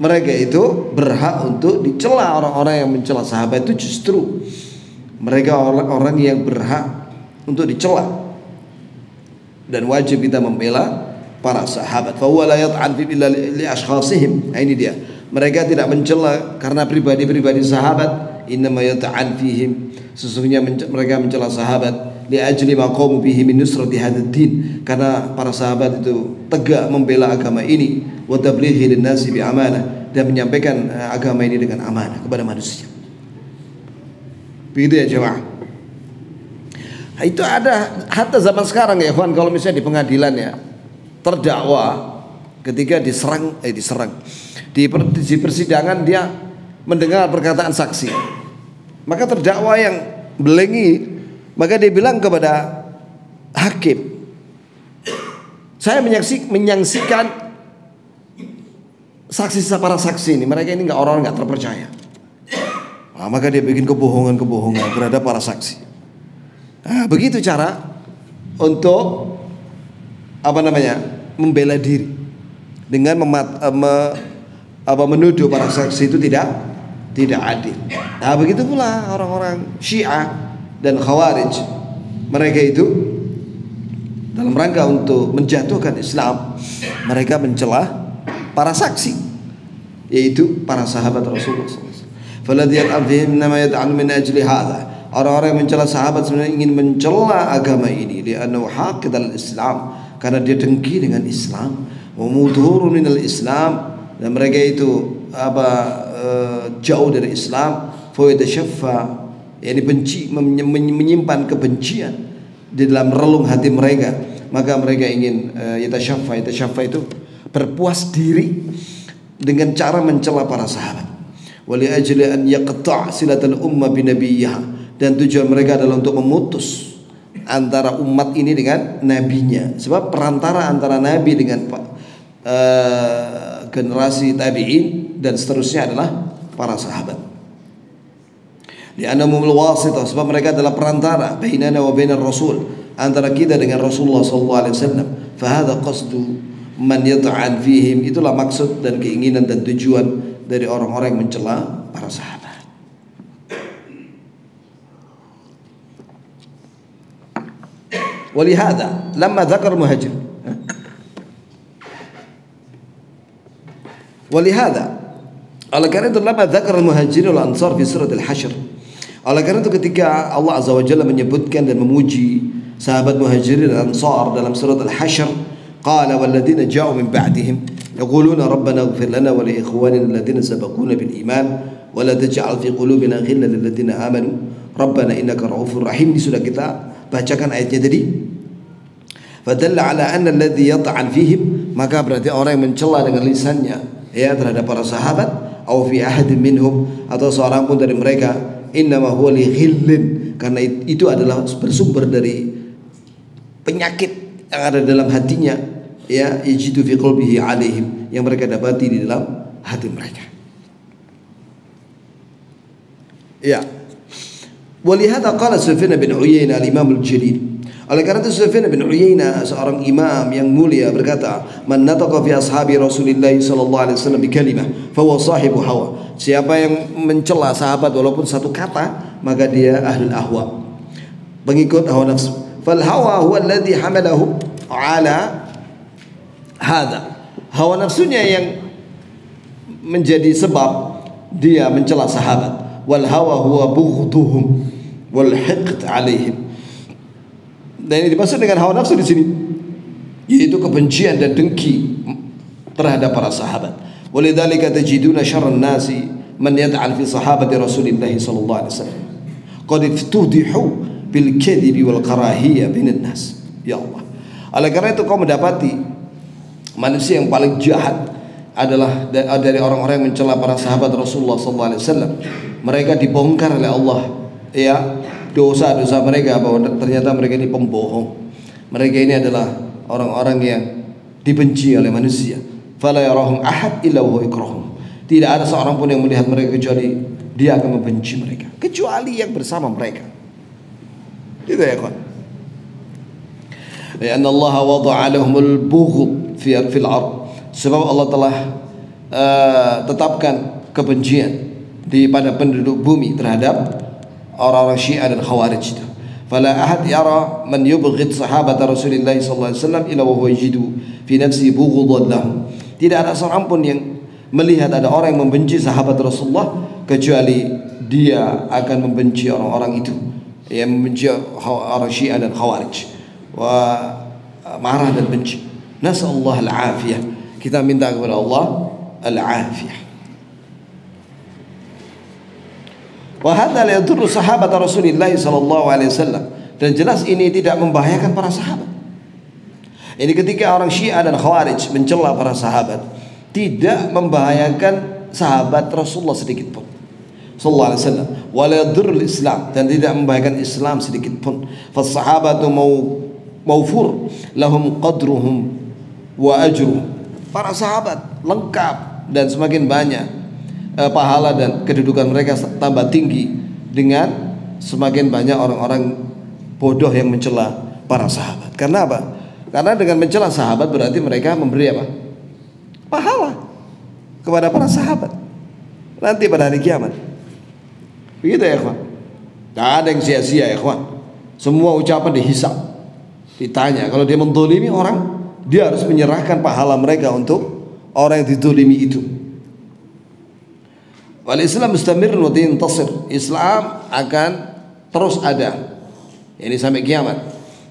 [SPEAKER 1] mereka itu berhak untuk dicela. Orang-orang yang mencela sahabat itu justru mereka orang-orang yang berhak untuk dicela, dan wajib kita membela para sahabat. Fa huwa la yat'an fi illa li ashkhasihim. Nah, ini dia. Mereka tidak mencela karena pribadi-pribadi sahabat. Innama yat'an fihim. Sesungguhnya mereka mencela sahabat li ajli ma qamu bihi min nusrati hadzal din, karena para sahabat itu tegak membela agama ini, wa tablighi lin-nasi bi amanah, dan menyampaikan agama ini dengan amanah kepada manusia. Begitu ya jemaah. Nah, itu ada hatta zaman sekarang ya ikhwan, kalau misalnya di pengadilan ya, terdakwa ketika diserang di persidangan dia mendengar perkataan saksi, maka terdakwa yang belengi, maka dia bilang kepada hakim, saya menyaksikan para saksi ini, mereka ini orang nggak terpercaya. Nah, maka dia bikin kebohongan terhadap para saksi. Nah, begitu cara untuk membela diri dengan menuduh para saksi itu tidak adil. Nah, begitu pula orang-orang Syiah dan Khawarij, mereka itu dalam rangka untuk menjatuhkan Islam, mereka mencela para saksi, yaitu para sahabat Rasulullah SAW. Faladiyat abdihim nama yad'anu min ajli hadha. Orang-orang yang mencela sahabat sebenarnya ingin mencela agama ini, li'annahu haqid al-Islam, karena dia dengki dengan Islam, wa mudhurun minal Islam, dan mereka itu jauh dari Islam, fa yatashaffa, yakni benci, menyimpan kebencian di dalam relung hati mereka, maka mereka ingin yatashaffa itu berpuas diri dengan cara mencela para sahabat. Wali ajli an yaqta' silatal umma bi nabiyha, dan tujuan mereka adalah untuk memutus antara umat ini dengan nabinya, sebab perantara antara nabi dengan generasi tabi'in dan seterusnya adalah para sahabat. Li'annahum al-wasithah, sebab mereka adalah perantara bainana wa bainar rasul, antara kita dengan Rasulullah sallallahu alaihi wasallam. Fa hadha qasdu man yata'an fihim, itulah maksud dan keinginan dan tujuan dari orang-orang yang mencela para sahabat. Walihada lamma dzakar muhajir, walihada oleh karena itu lamma dzakar muhajirin wal ansar fi surat al-Hasyr, oleh karena itu ketika Allah azza wa jalla menyebutkan dan memuji sahabat muhajirin dan ansar dalam surat al-Hasyr, qala walladzina ja'u min ba'dihim yaquluna rabbana ighfir lana wa li ikhwanina alladhina sabaquna bil iman wa la taj'al fi qulubina ghillan lil ladzina amanu rabbana innaka ra'ufur rahim. Ini sudah kita bacakan ayatnya tadi. Fadalla ala anna alladhi yata'an fihim, maka berarti orang yang mencela dengan lisannya ya terhadap para sahabat, atau fi ahadin minhum, atau seorang pun dari mereka, innama huwa li ghillin, karena itu adalah bersumber dari penyakit yang ada dalam hatinya, ya, yajidu fi qalbihi alaihim, yang mereka dapati di dalam hati mereka. Ya. Walihada qala Sufyan bin Uyainah al-Imam al-Jalil, oleh karena itu Sufyan bin Uyainah seorang imam yang mulia berkata, man nataqa fi ashabi Rasulillah sallallahu alaihi wasallam bi kalimah fa huwa sahibu hawa, siapa yang mencela sahabat walaupun satu kata, maka dia ahlul ahwa, pengikut hawa nafsu. Fal hawa huwa alladhi hamalahu ala hadha, hawa nafsunya yang menjadi sebab dia mencela sahabat. Wal hawa huwa bughduhum wal hiqd alaihim, dan ini dimaksud dengan hawa nafsu di sini yaitu kebencian dan dengki terhadap para sahabat. Walidzalika tajiduna syarran nasi man yat'al fi sahabati Rasulillah sallallahu alaihi wasallam qad iftudihu bil kadhibi wal karahiyah bainan nas. Ya Allah, oleh karena itu kau mendapati manusia yang paling jahat adalah dari orang-orang yang mencela para sahabat Rasulullah sallallahu alaihi wasallam. mereka dibongkar oleh Allah, ya, dosa-dosa mereka, bahwa ternyata mereka ini pembohong. Mereka ini adalah orang-orang yang dibenci oleh manusia. Fala yarahum ahad illa wa yakrahum. Tidak ada seorang pun yang melihat mereka kecuali dia akan membenci mereka, kecuali yang bersama mereka. Itu ya kawan. Karena Allah wada'a lahumul bughd fil ard. Sebab Allah telah tetapkan kebencian pada penduduk bumi terhadap orang-orang Syiah dan Khawarij itu. Fala ahad yara man yubghid sahabat Rasulullah sallallahu alaihi wasallam illa wa huwa yajidu fi nafsihi bughdan lahum. Tidak ada seorang pun yang melihat ada orang yang membenci sahabat Rasulullah kecuali dia akan membenci orang-orang itu, yang membenci orang Syiah dan Khawarij, wa marah dan benci. Nasallahu al-afiyah. Kita minta kepada Allah al-afiyah. Wa hadza la yadurru sahabat Rasulullah sallallahu alaihi wasallam. Dan jelas ini tidak membahayakan para sahabat. Ini ketika orang Syiah dan Khawarij mencela para sahabat, tidak membahayakan sahabat Rasulullah sedikit pun sallallahu alaihi wasallam, wa la yadurrul Islam, dan tidak membahayakan Islam sedikit pun. Fas sahabatu mawfur lahum qadruhum wa ajruhum. Para sahabat lengkap dan semakin banyak pahala dan kedudukan mereka tambah tinggi dengan semakin banyak orang-orang bodoh yang mencela para sahabat. Karena apa? Karena dengan mencela sahabat berarti mereka memberi apa? Pahala kepada para sahabat nanti pada hari kiamat. Begitu ya ikhwan. Tidak ada yang sia-sia ya ikhwan. Semua ucapan dihisab, ditanya. Kalau dia mendolimi orang, dia harus menyerahkan pahala mereka untuk orang yang didolimi itu. Wal Islam mustamir wa yantasir. Islam akan terus ada, ini sampai kiamat,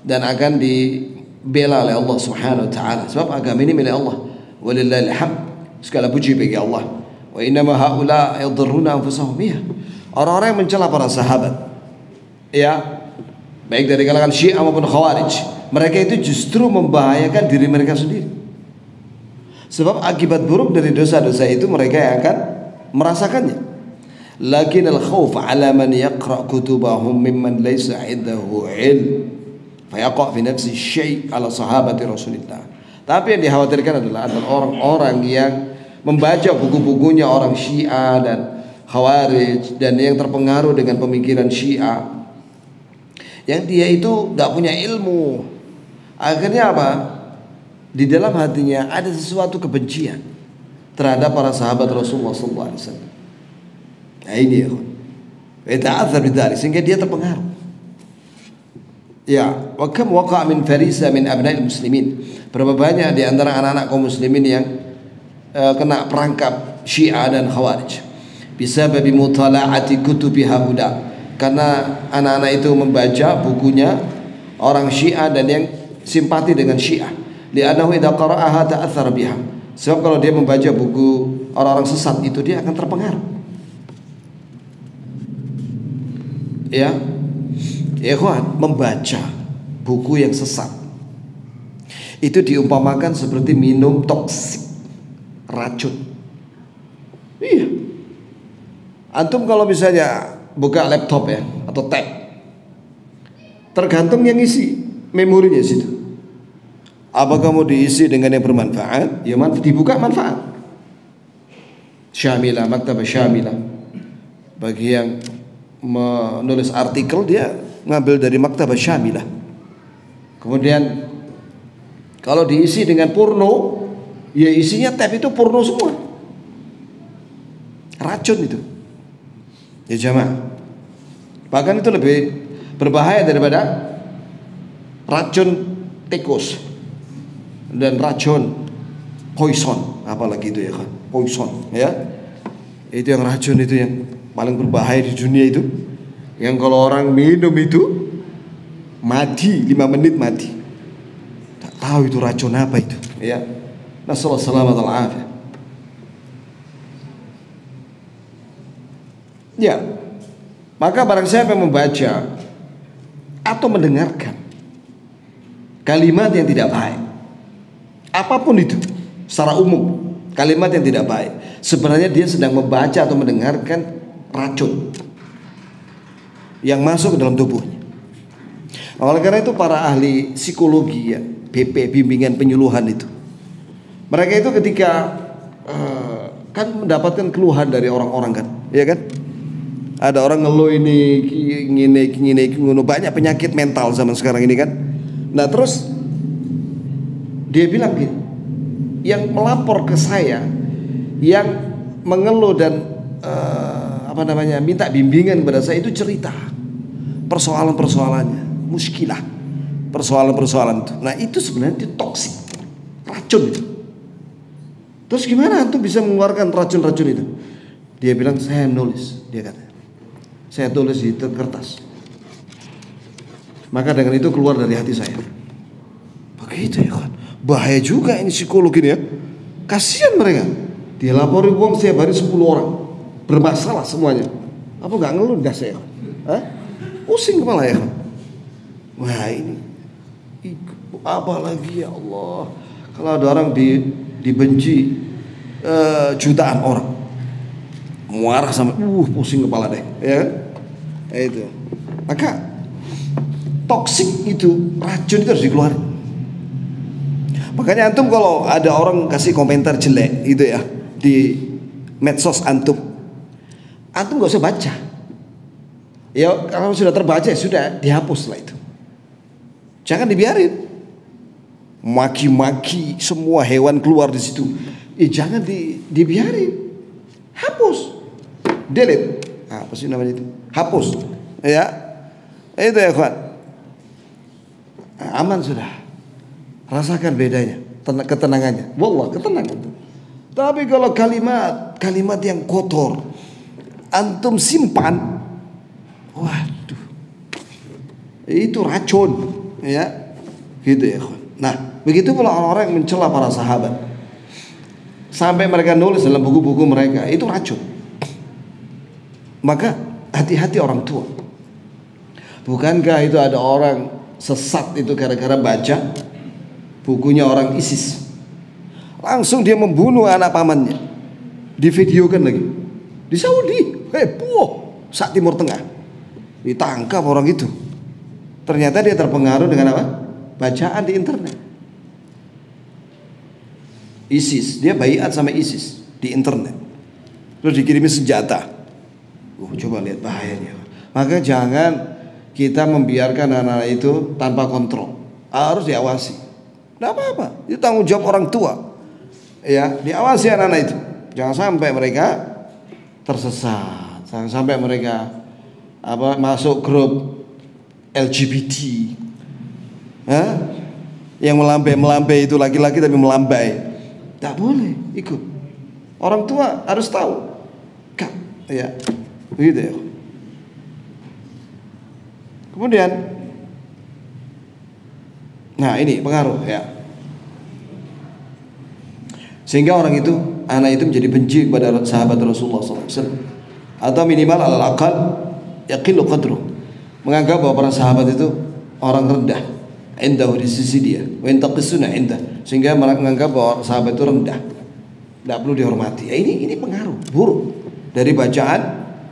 [SPEAKER 1] dan akan dibela oleh Allah Subhanahu wa taala. Sebab agama ini milik Allah. Walillahil hamd. Segala puji bagi Allah. Wa innama haula yadhurruna anfusahum biha. Orang-orang yang mencela para sahabat, ya, baik dari kalangan Syiah maupun Khawarij, mereka itu justru membahayakan diri mereka sendiri. Sebab akibat buruk dari dosa-dosa itu mereka yang akan merasakannya. Lakin al-khawf ala man yaqra kutubahum mimman laysa 'indahu 'ilm fayaqa fi nafsi syai' ala sahabati Rasulillah. Tapi yang dikhawatirkan adalah orang-orang yang membaca buku-bukunya orang Syiah dan Khawarij dan yang terpengaruh dengan pemikiran Syiah, yang dia itu tidak punya ilmu. Akhirnya apa? Di dalam hatinya ada sesuatu kebencian terhadap para sahabat Rasulullah SAW. Nah ini ya, sehingga dia terpengaruh. Ya, wa kam waqa min farisa min abna'il muslimin. Berapa banyak di antara anak-anak kaum muslimin yang kena perangkap Syiah dan Khawarij bisabab mutala'ati kutubi haula, karena anak-anak itu membaca bukunya orang Syiah dan yang simpati dengan Syiah. Li'annahu idza qara'aha ta'aththara biha. Sebab kalau dia membaca buku orang-orang sesat itu, dia akan terpengaruh. Ya. Ikhwan, membaca buku yang sesat itu diumpamakan seperti minum toksik, racun. Iya. Antum kalau misalnya buka laptop ya atau tab, tergantung yang isi memorinya situ. Apakah mau diisi dengan yang bermanfaat? Ya dibuka manfaat. Syamilah, maktabah syamilah. Bagi yang menulis artikel, dia ngambil dari maktabah syamilah. Kemudian kalau diisi dengan porno, ya isinya tab itu porno semua. Racun itu. Ya jamaah. Bahkan itu lebih berbahaya daripada racun tikus dan racun poison, apalagi itu ya kan, poison ya. Itu yang racun itu yang paling berbahaya di dunia itu. Yang kalau orang minum itu mati 5 menit mati. Tak tahu itu racun apa itu ya. Nasallahu alaihi wasallam. Ya, maka barang siapa yang membaca atau mendengarkan kalimat yang tidak baik, apapun itu, secara umum kalimat yang tidak baik, sebenarnya dia sedang membaca atau mendengarkan racun yang masuk ke dalam tubuhnya. Oleh karena itu para ahli psikologi ya, BP, bimbingan penyuluhan itu, mereka itu ketika kan mendapatkan keluhan dari orang-orang kan, ya kan? Ada orang ngeluh ini, banyak penyakit mental zaman sekarang ini kan. Nah terus dia bilang gini, yang melapor ke saya, yang mengeluh dan minta bimbingan kepada saya itu cerita persoalan-persoalannya, muskilah, persoalan-persoalan itu. Nah itu sebenarnya itu toksik, racun itu. Terus gimana antum bisa mengeluarkan racun-racun itu? Dia bilang saya nulis, dia kata. Saya tulis di kertas. Maka dengan itu keluar dari hati saya. Begitu ya kan. Bahaya juga ini psikolog ini ya. Kasihan mereka. Dia lapori uang setiap hari 10 orang. Bermasalah semuanya. Apa gak ngeluh dah saya? Hah? Pusing kepala ya kan. Wah ini apa lagi ya Allah. Kalau ada orang dibenci jutaan orang, marah sama pusing kepala deh, ya kan? Itu. Maka toksik itu, racun itu harus dikeluarin. Makanya antum kalau ada orang kasih komentar jelek gitu ya di medsos antum nggak usah baca. Ya kalau sudah terbaca sudah dihapus lah itu. Jangan dibiarin. Maki-maki semua hewan keluar di situ. Jangan dibiarin. Hapus. Delete. Apa sih namanya itu? Hapus. Ya. Itu ya kawan. Aman sudah. Rasakan bedanya, ketenangannya. Wallah, ketenangan. Tapi kalau kalimat yang kotor antum simpan, waduh. Itu racun, ya. Gitu ya kawan. Nah, begitu pula orang-orang yang mencela para sahabat. Sampai mereka nulis dalam buku-buku mereka, itu racun. Maka hati-hati orang tua. Bukankah itu ada orang sesat itu gara-gara baca bukunya orang ISIS. Langsung dia membunuh anak pamannya. Divideokan lagi. Di Saudi, heboh, saat Timur Tengah. Ditangkap orang itu. Ternyata dia terpengaruh dengan apa? Bacaan di internet. ISIS, dia baiat sama ISIS di internet. Terus dikirimi senjata. Coba lihat bahayanya. Maka jangan kita membiarkan anak-anak itu tanpa kontrol. Harus diawasi. Tidak apa-apa. Itu tanggung jawab orang tua. Ya, diawasi anak-anak itu. Jangan sampai mereka tersesat. Jangan sampai mereka masuk grup LGBT. Yang melambai itu laki-laki tapi melambai. Tidak boleh ikut. Orang tua harus tahu. Ya, begitu ya. Kemudian, nah ini pengaruh ya. Sehingga orang itu, anak itu menjadi benci kepada sahabat Rasulullah SAW. Atau minimal alal aqal yaqillu qadruh. Menganggap bahwa para sahabat itu orang rendah. Indahu di sisi dia. Wa intaqisuna indah. Sehingga menganggap bahwa sahabat itu rendah. Tidak perlu dihormati. Ini pengaruh buruk dari bacaan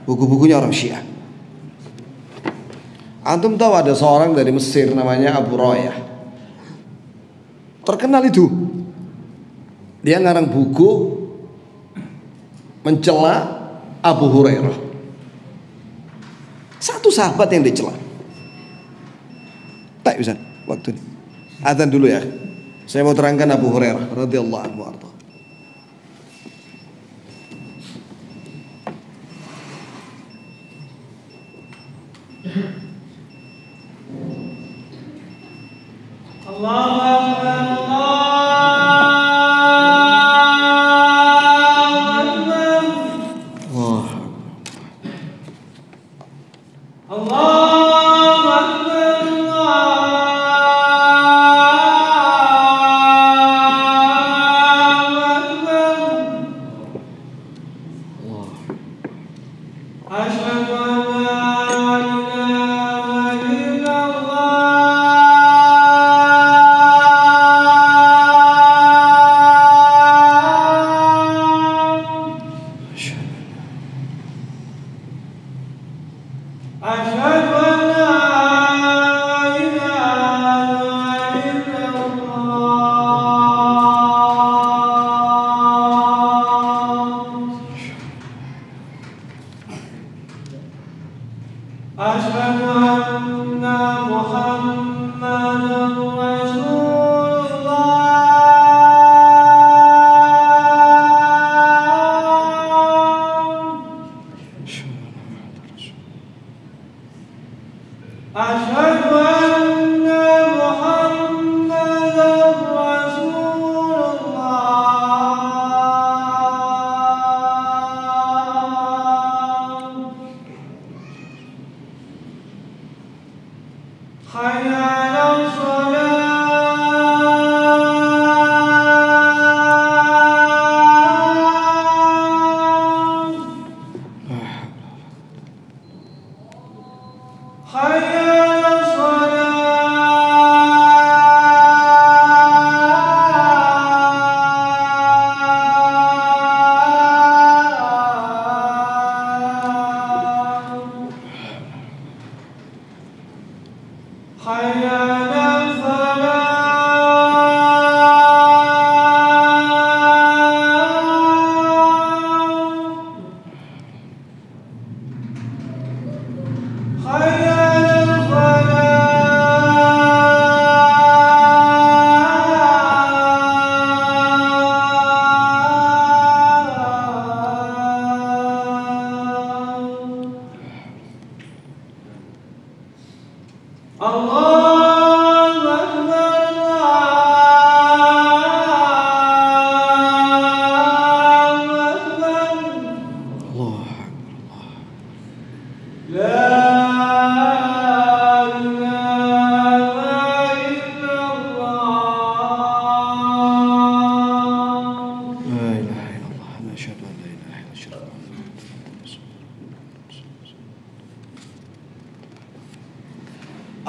[SPEAKER 1] buku-bukunya orang Syiah. Antum tahu ada seorang dari Mesir namanya Abu Royah. Terkenal itu. Dia ngarang buku mencela Abu Hurairah. Satu sahabat yang dicela. Tak bisa waktu ini. Adzan dulu ya. Saya mau terangkan Abu Hurairah radhiyallahu anhu arda. Allahu Akbar, Allahu Akbar, Asyhadu an la ilaha illallah.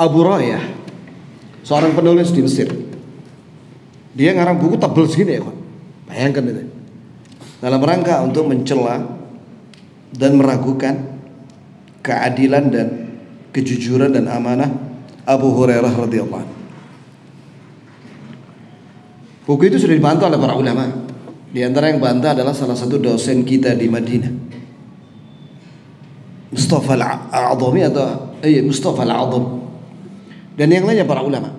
[SPEAKER 1] Abu Rayah, seorang penulis di Mesir. Dia ngarang buku tebel segini ya, bayangkan itu. Dalam rangka untuk mencela dan meragukan keadilan dan kejujuran dan amanah Abu Hurairah radhiyallahu anhu. Buku itu sudah dibantah oleh para ulama. Di antara yang bantah adalah salah satu dosen kita di Madinah, Mustafa Al-A'zami Mustafa Al-A'zam, dan yang lainnya para ulama.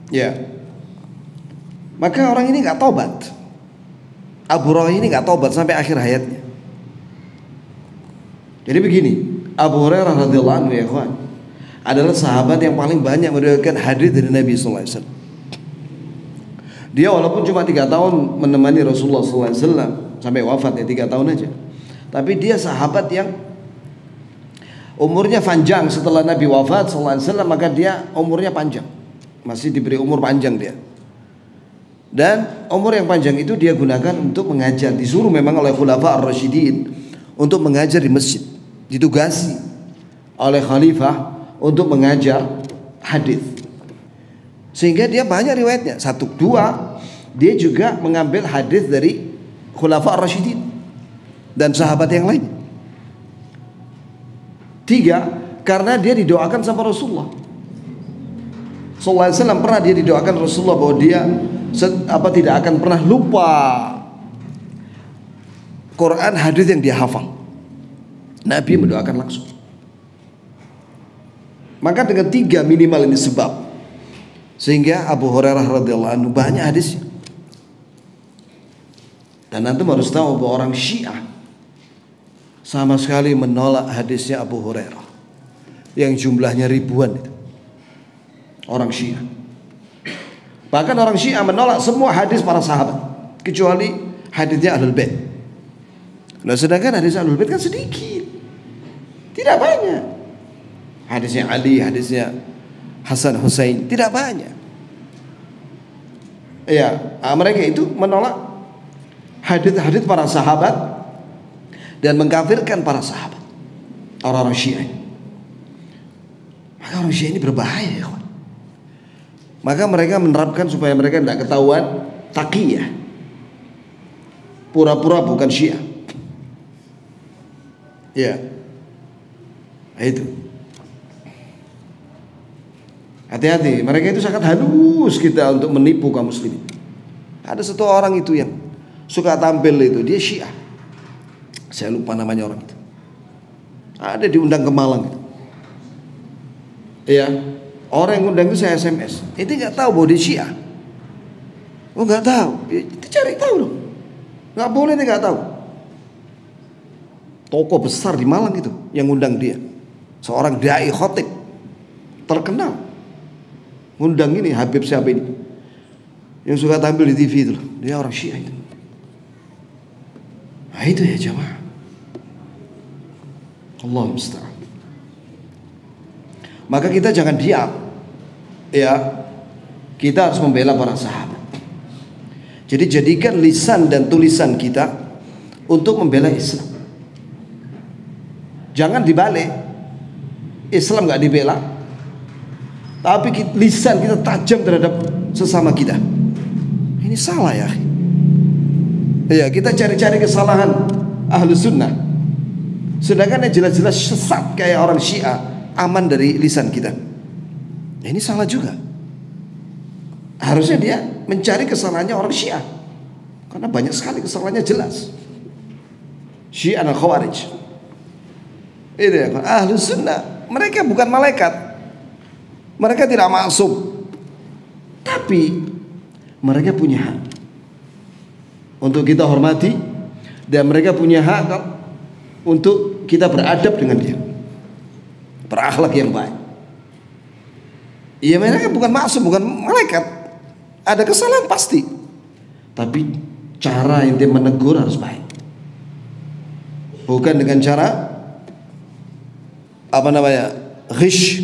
[SPEAKER 1] Ya, maka orang ini nggak tobat. Abu Rayah ini nggak tobat sampai akhir hayatnya. Jadi begini, Abu Hurairah radhiyallahu anhu ya ikhwan, adalah sahabat yang paling banyak meriwayatkan hadis dari Nabi sallallahu alaihi wasallam. Dia walaupun cuma 3 tahun menemani Rasulullah sallallahu alaihi wasallam sampai wafat, ya 3 tahun aja, tapi dia sahabat yang umurnya panjang setelah Nabi wafat sallallahu alaihi wasallam, maka dia umurnya panjang, masih diberi umur panjang dia. Dan umur yang panjang itu dia gunakan untuk mengajar. Disuruh memang oleh Khulafa Ar-Rasyidin untuk mengajar di masjid, ditugasi oleh khalifah untuk mengajar hadis. Sehingga dia banyak riwayatnya. 1, 2, dia juga mengambil hadis dari Khulafa Ar-Rasyidin dan sahabat yang lain. 3, karena dia didoakan sama Rasulullah sallallahu alaihi wasallam. Pernah dia didoakan Rasulullah bahwa dia tidak akan pernah lupa Quran, hadis yang dia hafal. Nabi mendoakan langsung. Maka dengan 3 minimal ini sebab sehingga Abu Hurairah radhiyallahu anhu banyak hadisnya. Dan antum harus tahu bahwa orang Syiah sama sekali menolak hadisnya Abu Hurairah yang jumlahnya ribuan itu. Orang Syiah. Bahkan orang Syiah menolak semua hadis para sahabat kecuali hadisnya Ahlul Bait. Nah, sedangkan hadis Ahlul Bait kan sedikit, tidak banyak. Hadisnya Ali, hadisnya Hasan Husain tidak banyak. Ya, mereka itu menolak hadis-hadis para sahabat dan mengkafirkan para sahabat. Orang-orang Syiah. Maka orang Syiah ini berbahaya ya. Maka mereka menerapkan supaya mereka tidak ketahuan taqiyah, pura-pura bukan Syiah. Ya, itu hati-hati. Mereka itu sangat halus kita untuk menipu kaum muslimin. Ada satu orang itu yang suka tampil itu, dia Syiah. Saya lupa namanya orang itu. Ada diundang ke Malang itu. Ya, orang yang ngundang itu saya SMS. Itu nggak tahu bahwa dia Syiah. Oh nggak tahu, itu cari tahu dong. Nggak boleh dia nggak tahu. Toko besar di Malang itu yang ngundang dia, seorang dai khotib terkenal, ngundang ini Habib siapa ini, yang suka tampil di TV itu loh. Dia orang Syiah itu. Nah itu ya jamaah. Allah musta'an. Maka kita jangan diam. Ya, kita harus membela para sahabat. Jadi jadikan lisan dan tulisan kita untuk membela Islam. Jangan dibalik. Islam nggak dibela, tapi lisan kita tajam terhadap sesama kita. Ini salah ya. Ya, kita cari-cari kesalahan ahlu sunnah, sedangkan yang jelas-jelas sesat kayak orang Syiah aman dari lisan kita. Ini salah juga. Harusnya dia mencari kesalahannya orang Syiah, karena banyak sekali kesalahannya jelas. Syiah dan Khawarij. Itu ya, ahlu sunnah, mereka bukan malaikat, mereka tidak maksum, tapi mereka punya hak untuk kita hormati, dan mereka punya hak untuk kita beradab dengan dia, berakhlak yang baik. Iya, mereka bukan maksum, bukan malaikat, ada kesalahan pasti, tapi cara yang dia menegur harus baik, bukan dengan cara ghish,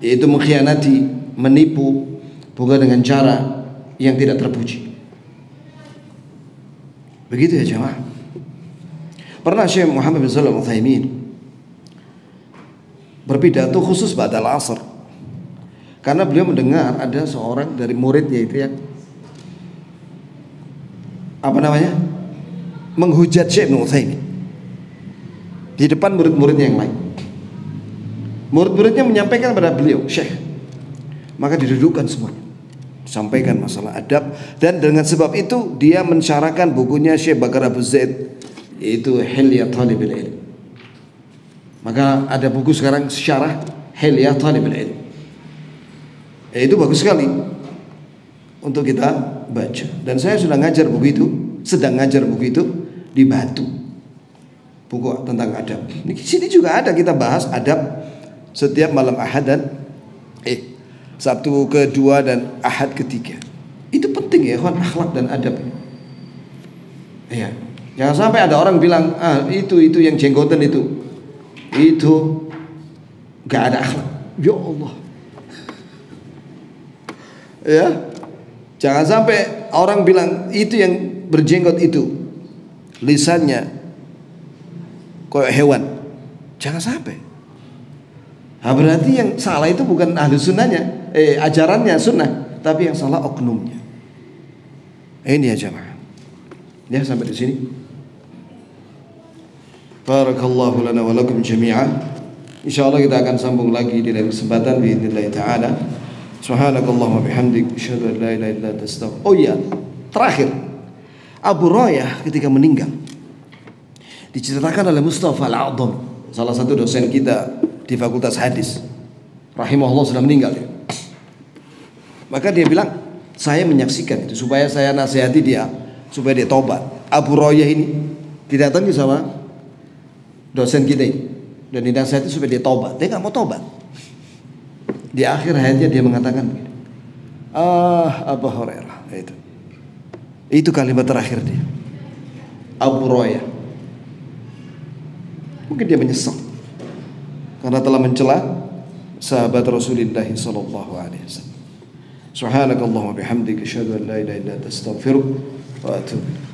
[SPEAKER 1] yaitu mengkhianati, menipu, bukan dengan cara yang tidak terpuji. Begitu ya jemaah. Pernah Syekh Muhammad bin Shalih Al-Utsaimin berpidato khusus ba'da al-asr, karena beliau mendengar ada seorang dari muridnya itu yang menghujat Syekh bin Utsaimin di depan murid-muridnya yang lain. Murid-muridnya menyampaikan kepada beliau, Syekh, maka didudukkan semuanya, sampaikan masalah adab, dan dengan sebab itu dia mensyarahkan bukunya Syekh Bakar Abu Zaid, yaitu Hilyat Thalibul Ilm. Maka ada buku sekarang syarah Hilyat Thalibul Ilm, itu bagus sekali untuk kita baca. Dan saya sudah ngajar buku itu, sedang ngajar buku itu di Batu, buku tentang adab. Di sini juga ada, kita bahas adab setiap malam Ahad dan Sabtu kedua dan Ahad ketiga. Itu penting ya, kawan, akhlak dan adab. Iya. Jangan sampai ada orang bilang, itu yang jenggotan itu gak ada akhlak. Ya Allah. Ya. Jangan sampai orang bilang itu yang berjenggot itu lisannya kayak hewan. Jangan sampai. Nah, berarti yang salah itu bukan ahlu sunnahnya, ajarannya sunnah, tapi yang salah oknumnya. Ini ya jemaah. Ya, sampai di sini. Barakallahu lana wa lakum jami'an. Insyaallah kita akan sambung lagi di lain kesempatan biidznillah taala. Subhanakallahumma bihamdik asyhadu an la ilaha illa anta astaghfiruka. Oh iya, terakhir. Abu Hurairah ketika meninggal diceritakan oleh Mustafa Al-A'dham, salah satu dosen kita di Fakultas Hadis, rahimahullah, sudah meninggal ya. Maka dia bilang, saya menyaksikan itu supaya saya nasihati dia supaya dia tobat. Abu Hurairah ini didatangi sama dosen kita ini dan dinasihati supaya dia tobat. Dia nggak mau tobat. Di akhir hayatnya dia mengatakan begini, Abu Hurairah, itu kalimat terakhir dia. Abu Hurairah, mungkin dia menyesal karena telah mencela sahabat Rasulullah sallallahu alaihi wasallam. Subhanakallahumma bihamdika asyhadu an la ilaha illa anta astaghfiruka wa atubu ilaik.